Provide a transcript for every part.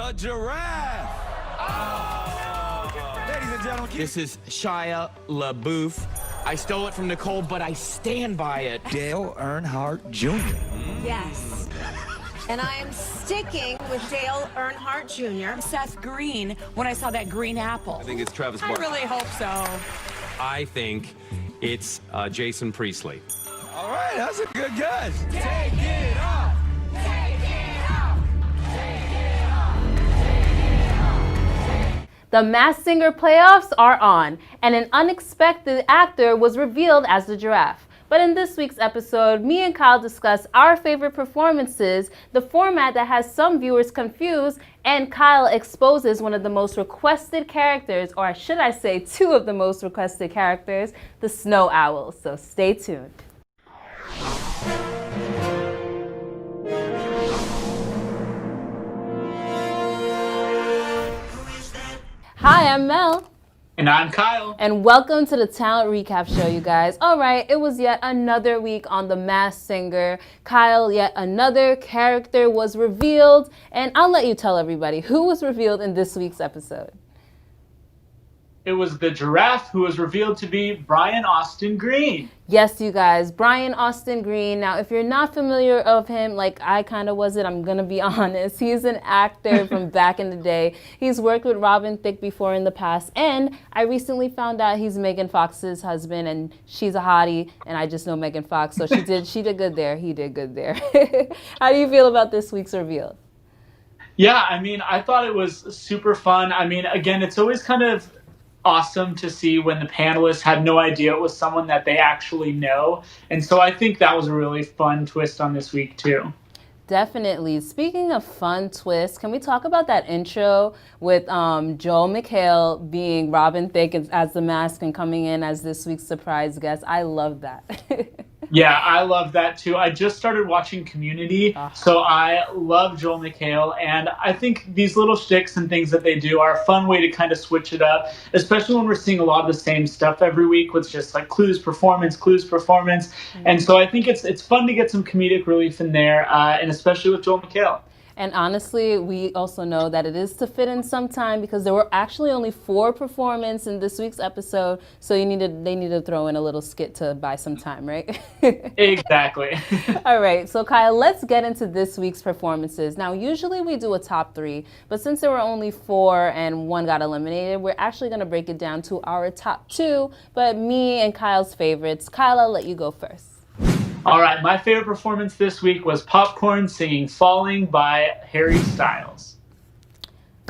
A giraffe. Oh, no. Ladies and gentlemen, This is Shia LaBeouf. I stole it from Nicole, but I stand by it. Dale Earnhardt Jr. Yes. And I am sticking with Dale Earnhardt Jr. Seth Green when I saw that green apple. I think it's Travis I Barker. really hope so. I think it's Jason Priestley. All right, that's a good guess. Take it off. Take it off. Take it off. The Masked Singer playoffs are on, and an unexpected actor was revealed as the giraffe. But in this week's episode, me and Kyle discuss our favorite performances, the format that has some viewers confused, and Kyle exposes one of the most requested characters, or should I say two of the most requested characters, the snow owls. So stay tuned. Hi, I'm Mel. And I'm Kyle. And welcome to the Talent Recap Show, you guys. All right, it was yet another week on The Masked Singer. Kyle, yet another character was revealed. And I'll let you tell everybody who was revealed in this week's episode. It was the giraffe who was revealed to be Brian Austin Green. Yes, you guys, Brian Austin Green. Now, if you're not familiar of him, like I kind of wasn't, I'm going to be honest. He's an actor from back in the day. He's worked with Robin Thicke before in the past. And I recently found out he's Megan Fox's husband, and she's a hottie. And I just know Megan Fox, so she did good there. He did good there. How do you feel about this week's reveal? Yeah, I mean, I thought it was super fun. I mean, again, it's always kind of awesome to see when the panelists had no idea it was someone that they actually know. And so I think that was a really fun twist on this week too. Definitely. Speaking of fun twists, can we talk about that intro with Joel McHale being Robin Thicke as the mask and coming in as this week's surprise guest? I love that. Yeah, I love that too. I just started watching Community, so I love Joel McHale, and I think these little shticks and things that they do are a fun way to kind of switch it up, especially when we're seeing a lot of the same stuff every week with just like clues, performance. Mm-hmm. And so I think it's fun to get some comedic relief in there, and especially with Joel McHale. And honestly, we also know that it is to fit in some time because there were actually only 4 performances in this week's episode. So they need to throw in a little skit to buy some time, right? Exactly. All right. So Kyle, let's get into this week's performances. Now, usually we do a top 3, but since there were only 4 and 1 got eliminated, we're actually going to break it down to our top 2, but me and Kyle's favorites. Kyle, I'll let you go first. All right, my favorite performance this week was Popcorn singing Falling by Harry Styles.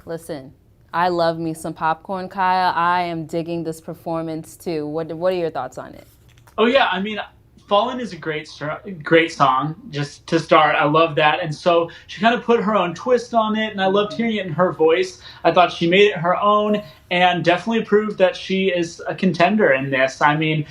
Listen, I love me some Popcorn, Kyle. I am digging this performance too. What are your thoughts on it? Oh yeah, I mean, Fallen is a great song, just to start. I love that. And so she kind of put her own twist on it, and I loved hearing it in her voice. I thought she made it her own and definitely proved that she is a contender in this. I mean,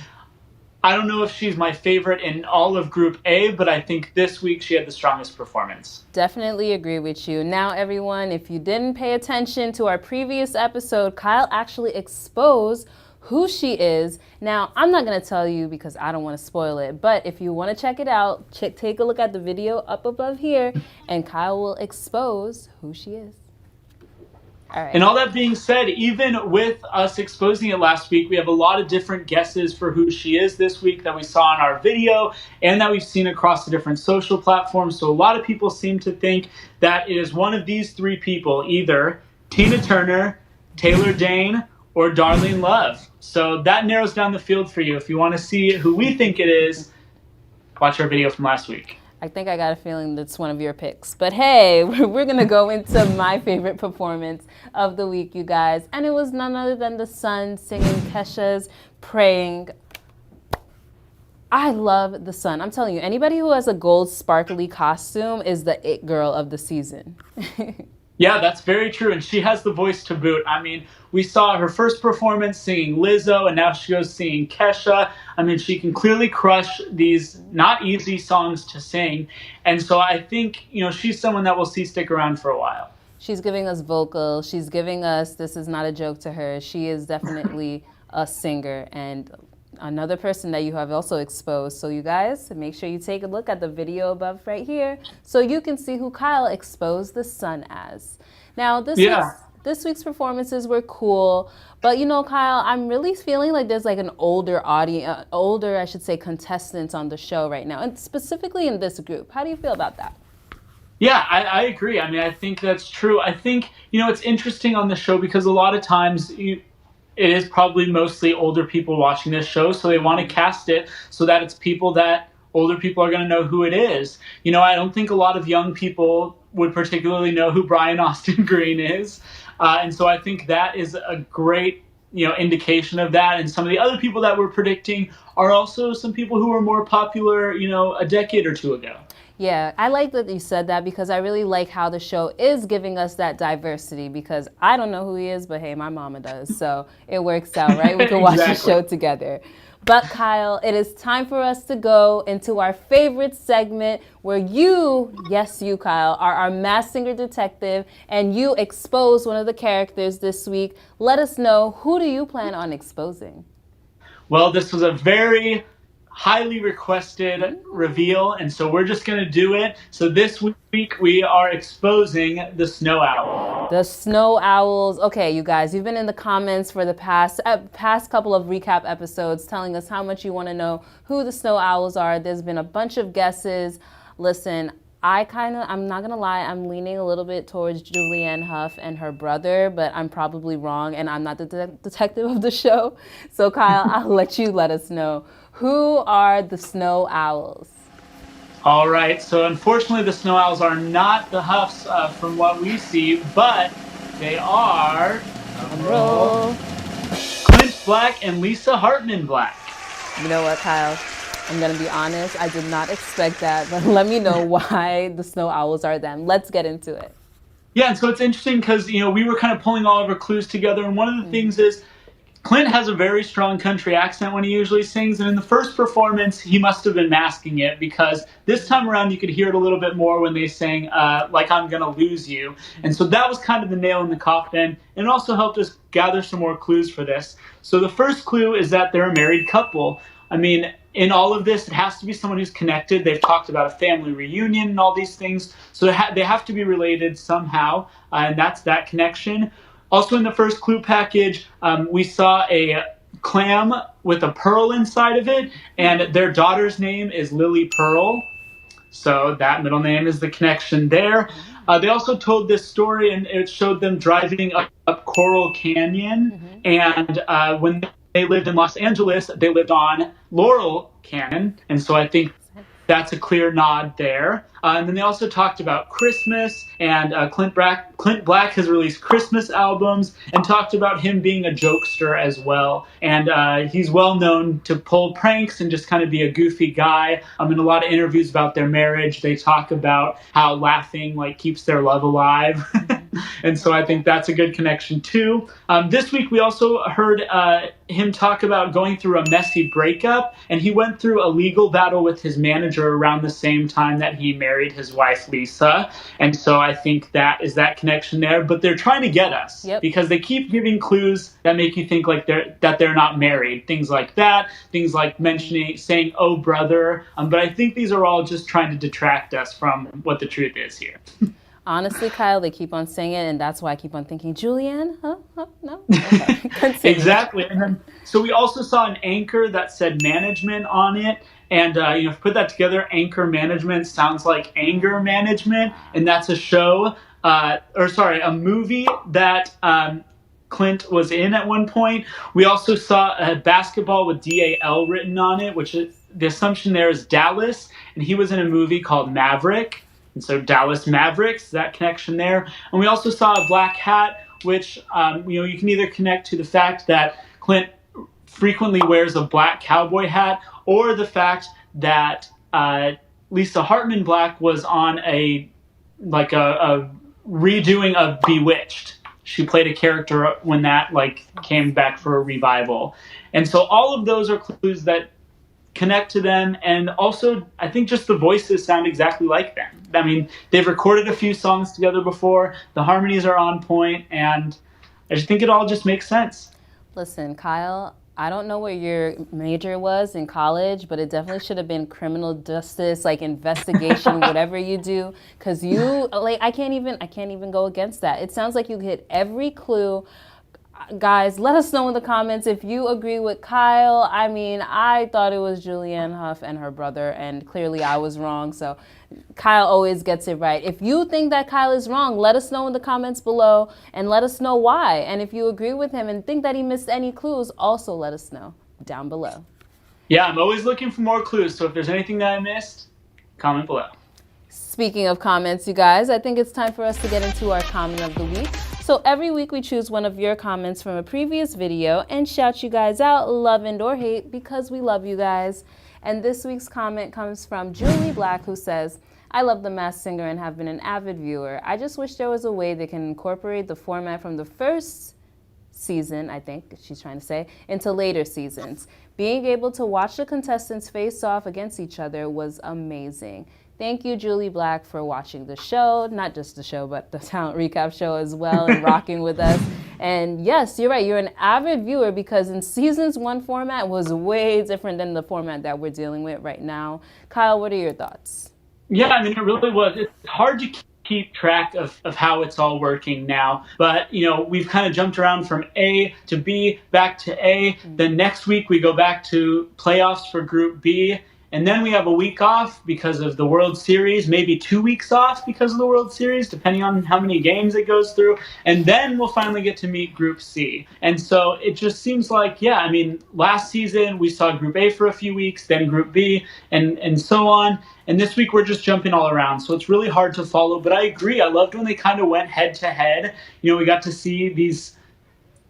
I don't know if she's my favorite in all of Group A, but I think this week she had the strongest performance. Definitely agree with you. Now, everyone, if you didn't pay attention to our previous episode, Kyle actually exposed who she is. Now, I'm not going to tell you because I don't want to spoil it, but if you want to check it out, take a look at the video up above here, and Kyle will expose who she is. All right. And all that being said, even with us exposing it last week, we have a lot of different guesses for who she is this week that we saw in our video and that we've seen across the different social platforms. So a lot of people seem to think that it is one of these 3 people, either Tina Turner, Taylor Dayne, or Darlene Love. So that narrows down the field for you. If you want to see who we think it is, watch our video from last week. I think I got a feeling that's one of your picks. But hey, we're going to go into my favorite performance of the week, you guys. And it was none other than the Sun singing Kesha's Praying. I love the Sun. I'm telling you, anybody who has a gold sparkly costume is the it girl of the season. Yeah, that's very true. And she has the voice to boot. I mean, we saw her first performance singing Lizzo, and now she goes singing Kesha. I mean, she can clearly crush these not easy songs to sing. And so I think, she's someone that we'll see stick around for a while. She's giving us vocals. She's giving us, this is not a joke to her. She is definitely a singer, and another person that you have also exposed. So you guys, make sure you take a look at the video above right here so you can see who Kyle exposed the sun as. Now, this week's performances were cool, but you know, Kyle, I'm really feeling like there's like an older audience, I should say, contestants on the show right now, and specifically in this group. How do you feel about that? Yeah, I agree. I mean, I think that's true. I think, you know, it's interesting on the show because a lot of times it is probably mostly older people watching this show, so they want to cast it so that it's people that older people are going to know who it is. You know, I don't think a lot of young people would particularly know who Brian Austin Green is. And so I think that is a great, you know, indication of that. And some of the other people that we're predicting are also some people who were more popular, you know, a decade or two ago. Yeah, I like that you said that because I really like how the show is giving us that diversity, because I don't know who he is, but hey, my mama does. So it works out, right? We can watch the show together. But Kyle, it is time for us to go into our favorite segment where you, yes you Kyle, are our Masked Singer detective and you expose one of the characters this week. Let us know, who do you plan on exposing? Well, this was a very highly requested reveal, and so we're just going to do it. So this week we are exposing the Snow Owl. The Snow Owls. Okay, you guys, you've been in the comments for the past couple of recap episodes telling us how much you want to know who the Snow Owls are. There's been a bunch of guesses. Listen, I'm not gonna lie, I'm leaning a little bit towards Julianne Hough and her brother, but I'm probably wrong, and I'm not the detective of the show. So Kyle, I'll let us know. Who are the Snow Owls? All right, so unfortunately the Snow Owls are not the Huffs from what we see, but they are Clint Black and Lisa Hartman Black. You know what, Kyle? I'm gonna be honest, I did not expect that, but let me know why the Snow Owls are them. Let's get into it. Yeah, and so it's interesting because, you know, we were kind of pulling all of our clues together, and one of the things is Clint has a very strong country accent when he usually sings, and in the first performance, he must have been masking it, because this time around you could hear it a little bit more when they sang, like I'm Gonna Lose You. And so that was kind of the nail in the coffin, and it also helped us gather some more clues for this. So the first clue is that they're a married couple. I mean, in all of this, it has to be someone who's connected. They've talked about a family reunion and all these things, so they have to be related somehow, and that's that connection. Also in the first clue package, we saw a clam with a pearl inside of it, and their daughter's name is Lily Pearl. So that middle name is the connection there. They also told this story, and it showed them driving up Coral Canyon. And when they lived in Los Angeles, they lived on Laurel Canyon. And so I think that's a clear nod there. And then they also talked about Christmas, and Clint Black has released Christmas albums, and talked about him being a jokester as well. And he's well known to pull pranks and just kind of be a goofy guy. In a lot of interviews about their marriage, they talk about how laughing like keeps their love alive. And so I think that's a good connection too. This week we also heard him talk about going through a messy breakup, and he went through a legal battle with his manager around the same time that he married his wife Lisa. And so I think that is that connection there. But they're trying to get us because they keep giving clues that make you think like they're not married. Things like that. Things like saying "oh brother." But I think these are all just trying to detract us from what the truth is here. Honestly, Kyle, they keep on saying it, and that's why I keep on thinking, Julianne? Huh? No? Okay. Exactly. And then, so we also saw an anchor that said management on it. And, if you put that together, anchor management sounds like anger management. And that's a show, a movie that Clint was in at one point. We also saw a basketball with DAL written on it, which is, the assumption there is Dallas. And he was in a movie called Maverick. And so Dallas Mavericks, that connection there. And we also saw a black hat, which, you can either connect to the fact that Clint frequently wears a black cowboy hat, or the fact that Lisa Hartman Black was on a redoing of Bewitched. She played a character when that came back for a revival. And so all of those are clues that connect to them, and also I think just the voices sound exactly like them. I mean, they've recorded a few songs together before, the harmonies are on point, and I just think it all just makes sense. Listen, Kyle, I don't know what your major was in college, but it definitely should have been criminal justice, like investigation, whatever you do, because you like I can't even go against that. It sounds like you hit every clue. Guys, let us know in the comments if you agree with Kyle. I mean, I thought it was Julianne Hough and her brother, and clearly I was wrong. So Kyle always gets it right. If you think that Kyle is wrong, let us know in the comments below and let us know why. And if you agree with him and think that he missed any clues, also let us know down below. Yeah, I'm always looking for more clues. So if there's anything that I missed, comment below. Speaking of comments, you guys, I think it's time for us to get into our comment of the week. So every week we choose one of your comments from a previous video and shout you guys out, love and or hate, because we love you guys. And this week's comment comes from Julie Black, who says, I love The Masked Singer and have been an avid viewer. I just wish there was a way they can incorporate the format from the first season, I think she's trying to say, into later seasons. Being able to watch the contestants face off against each other was amazing. Thank you, Julie Black, for watching the show, not just the show, but the talent recap show as well, and rocking with us. And yes, you're right, you're an avid viewer, because in seasons 1 format was way different than the format that we're dealing with right now. Kyle, what are your thoughts? Yeah, I mean, it really was. It's hard to keep track of how it's all working now. But, you know, we've kind of jumped around from A to B, back to A. Then next week we go back to playoffs for Group B. And then we have a week off because of the World Series, maybe 2 weeks off because of the World Series, depending on how many games it goes through. And then we'll finally get to meet Group C. And so it just seems like, yeah, I mean, last season we saw Group A for a few weeks, then Group B, and so on. And this week we're just jumping all around. So it's really hard to follow. But I agree. I loved when they kind of went head to head. You know, we got to see these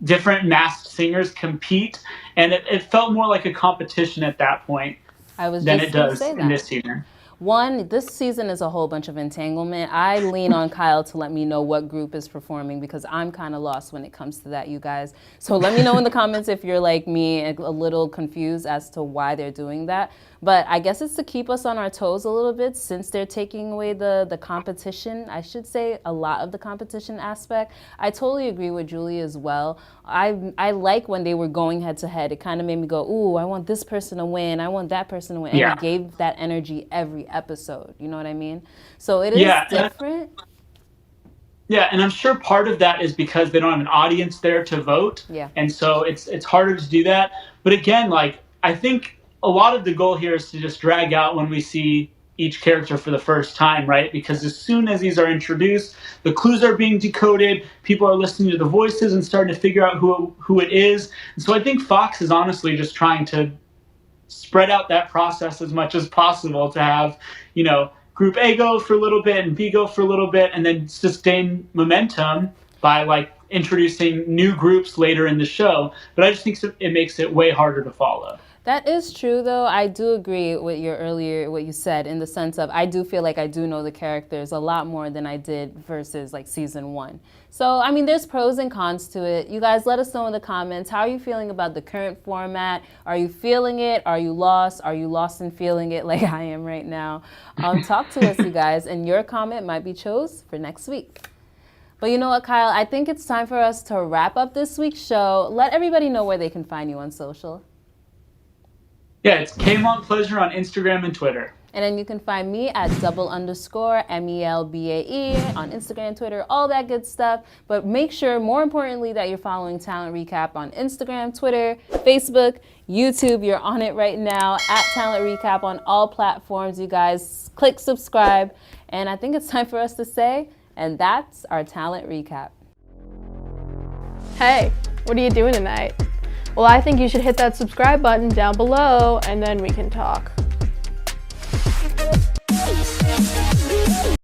different masked singers compete. And it felt more like a competition at that point than it does in this season. One, this season is a whole bunch of entanglement. I lean on Kyle to let me know what group is performing, because I'm kind of lost when it comes to that, you guys. So let me know in the comments if you're like me, a little confused as to why they're doing that. But I guess it's to keep us on our toes a little bit, since they're taking away the competition. I should say a lot of the competition aspect. I totally agree with Julie as well. I like when they were going head to head. It kind of made me go, ooh, I want this person to win. I want that person to win. And it gave that energy every episode. You know what I mean? So it is different. Yeah, and I'm sure part of that is because they don't have an audience there to vote. Yeah. And so it's harder to do that. But again, like, I think a lot of the goal here is to just drag out when we see each character for the first time, right? Because as soon as these are introduced, the clues are being decoded, people are listening to the voices and starting to figure out who it is. And so I think Fox is honestly just trying to spread out that process as much as possible to have, you know, Group A go for a little bit and B go for a little bit, and then sustain momentum by like introducing new groups later in the show. But I just think it makes it way harder to follow. That is true, though. I do agree with what you said, in the sense of I do feel like I do know the characters a lot more than I did versus like season 1. So, I mean, there's pros and cons to it. You guys let us know in the comments. How are you feeling about the current format? Are you feeling it? Are you lost? Are you lost in feeling it like I am right now? Talk to us, you guys, and your comment might be chose for next week. But you know what, Kyle? I think it's time for us to wrap up this week's show. Let everybody know where they can find you on social. Yeah, it's Kmont Pleasure on Instagram and Twitter. And then you can find me at _MELBAE on Instagram, Twitter, all that good stuff. But make sure, more importantly, that you're following Talent Recap on Instagram, Twitter, Facebook, YouTube. You're on it right now, at Talent Recap on all platforms. You guys click subscribe. And I think it's time for us to say, and that's our Talent Recap. Hey, what are you doing tonight? Well, I think you should hit that subscribe button down below, and then we can talk.